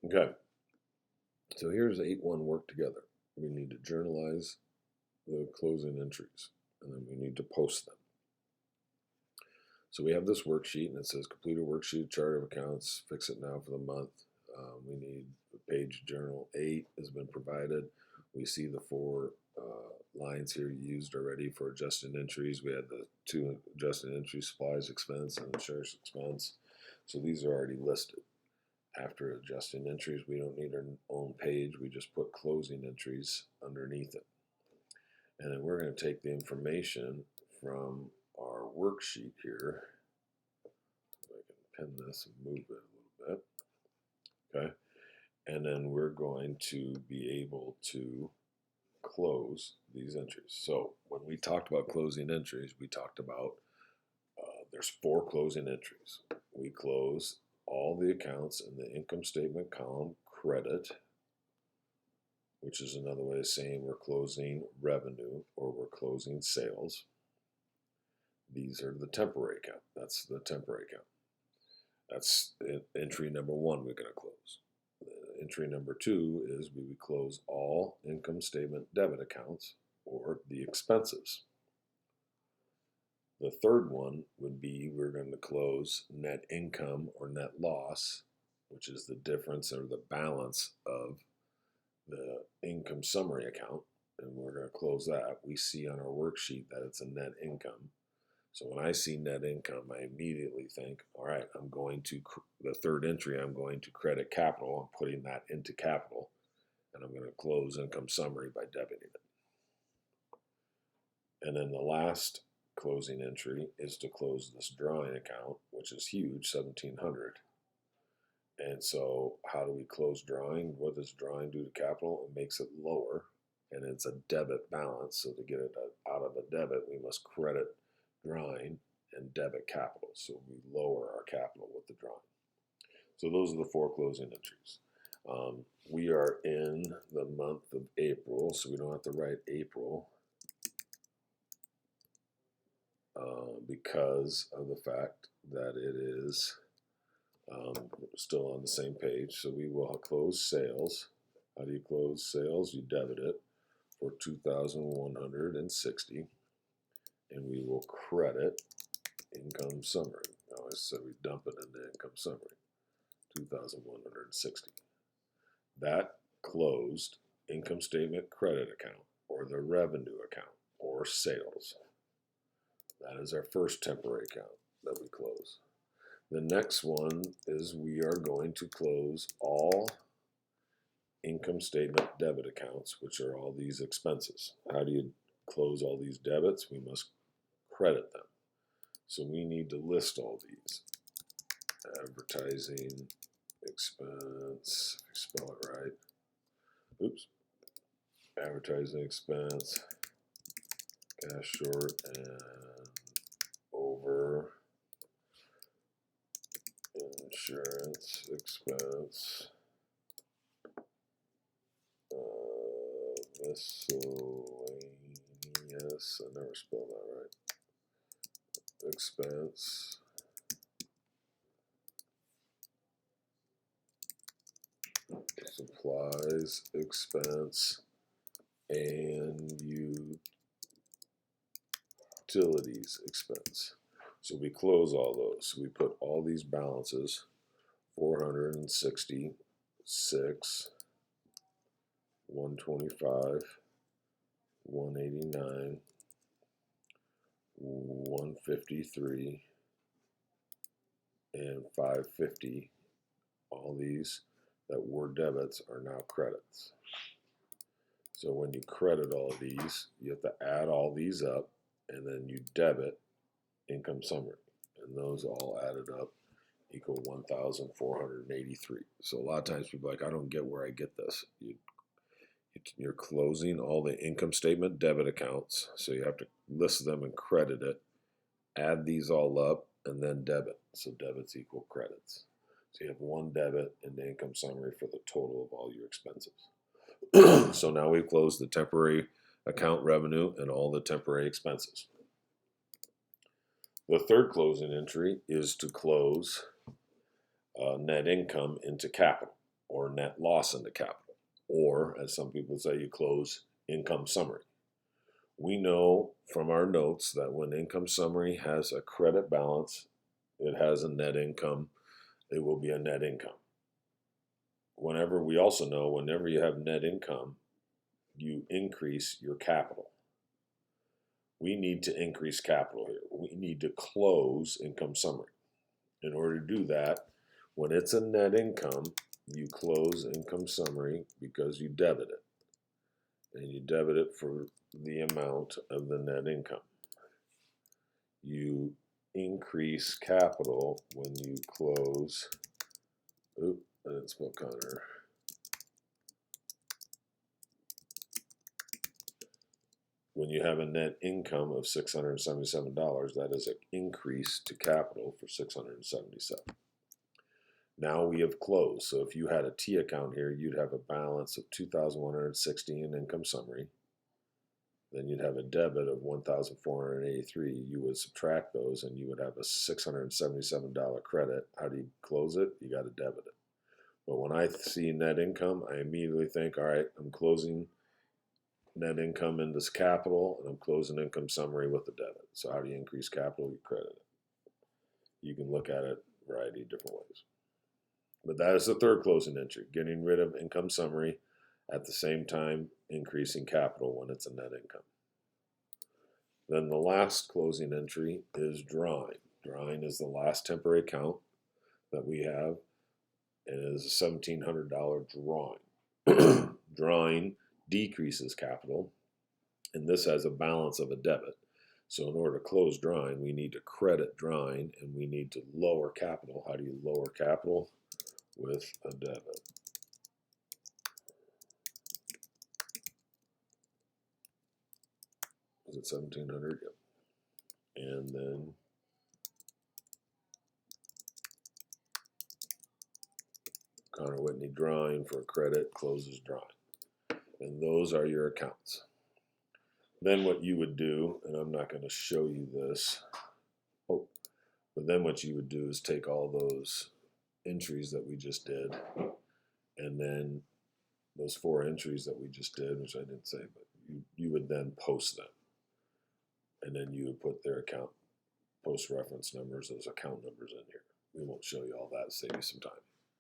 Okay, so here's 8-1 work together. We need to journalize the closing entries, and then we need to post them. So we have this worksheet, and it says complete a worksheet chart of accounts, fix it now for the month. We need page journal 8 has been provided. We see the 4 lines here used already for adjusting entries. We had the 2 adjusting entries, supplies expense and insurance expense. So these are already listed. After adjusting entries, we don't need our own page. We just put closing entries underneath it. And then we're going to take the information from our worksheet here. If I can pin this and move it a little bit. Okay. And then we're going to be able to close these entries. So when we talked about closing entries, we talked about there's 4 closing entries. We close all the accounts in the income statement column credit, which is another way of saying we're closing revenue or we're closing sales. These are the temporary account. That's the temporary account. That's entry number 1 we're going to close. Entry number 2 is we would close all income statement debit accounts or the expenses. The third one would be we're going to close net income or net loss, which is the difference or the balance of the income summary account, and we're going to close that. We see on our worksheet that it's a net income. So when I see net income, I immediately think, all right, I'm going to, the third entry, I'm going to credit capital. I'm putting that into capital, and I'm going to close income summary by debiting it. And then the last closing entry is to close this drawing account, which is huge, 1,700. And so how do we close drawing? What does drawing do to capital? It makes it lower, and it's a debit balance. So to get it out of a debit, we must credit drawing and debit capital. So we lower our capital with the drawing. So those are the 4 closing entries. We are in the month of April, so we don't have to write April because of the fact that it is still on the same page. So we will close sales. How do you close sales? You debit it for 2,160, and we will credit income summary. I always said we dump it into income summary, 2,160. That closed income statement credit account or the revenue account or sales. That is our first temporary account that we close. The next one is we are going to close all income statement debit accounts, which are all these expenses. How do you close all these debits? We must credit them. So we need to list all these. Advertising expense, if you spell it right. Oops. Advertising expense, cash short and over, insurance expense, miscellaneous, I never spelled that right, expense, supplies expense, and utilities expense. So we close all those. So we put all these balances, 466, 125, 189, 153, and 550. All these that were debits are now credits. So when you credit all of these, you have to add all these up, and then you debit income summary, and those all added up equal 1,483. So a lot of times people are like, I don't get where I get this. You're closing all the income statement debit accounts, so you have to list them and credit it, add these all up, and then debit. So debits equal credits. So you have one debit in the income summary for the total of all your expenses. So now we've closed the temporary account revenue and all the temporary expenses. The third closing entry is to close net income into capital or net loss into capital. Or, as some people say, you close income summary. We know from our notes that when income summary has a credit balance, it has a net income, it will be a net income. We also know whenever you have net income, you increase your capital. We need to increase capital here. We need to close income summary. In order to do that, when it's a net income, you close income summary because you debit it. And you debit it for the amount of the net income. You increase capital when you close, I didn't spell Connor. When you have a net income of $677, that is an increase to capital for $677. Now we have closed. So if you had a T account here, you'd have a balance of $2,160 in income summary. Then you'd have a debit of $1,483. You would subtract those and you would have a $677 credit. How do you close it? You got to debit it. But when I see net income, I immediately think, all right, I'm closing net income into capital, and I'm closing income summary with the debit. So how do you increase capital? You credit it. You can look at it a variety of different ways. But that is the third closing entry, getting rid of income summary at the same time increasing capital when it's a net income. Then the last closing entry is drawing. Drawing is the last temporary account that we have, and it is a $1,700 drawing. Drawing decreases capital, and this has a balance of a debit. So in order to close drawing, we need to credit drawing, and we need to lower capital. How do you lower capital? With a debit. Is it 1,700? Yep. And then Connor Whitney drawing for credit, closes drawing. And those are your accounts. Then what you would do, and I'm not going to show you this, but then what you would do is take all those entries that we just did, and then those 4 entries that we just did, which I didn't say, but you would then post them. And then you would put their account post reference numbers as account numbers in here. We won't show you all that, save you some time.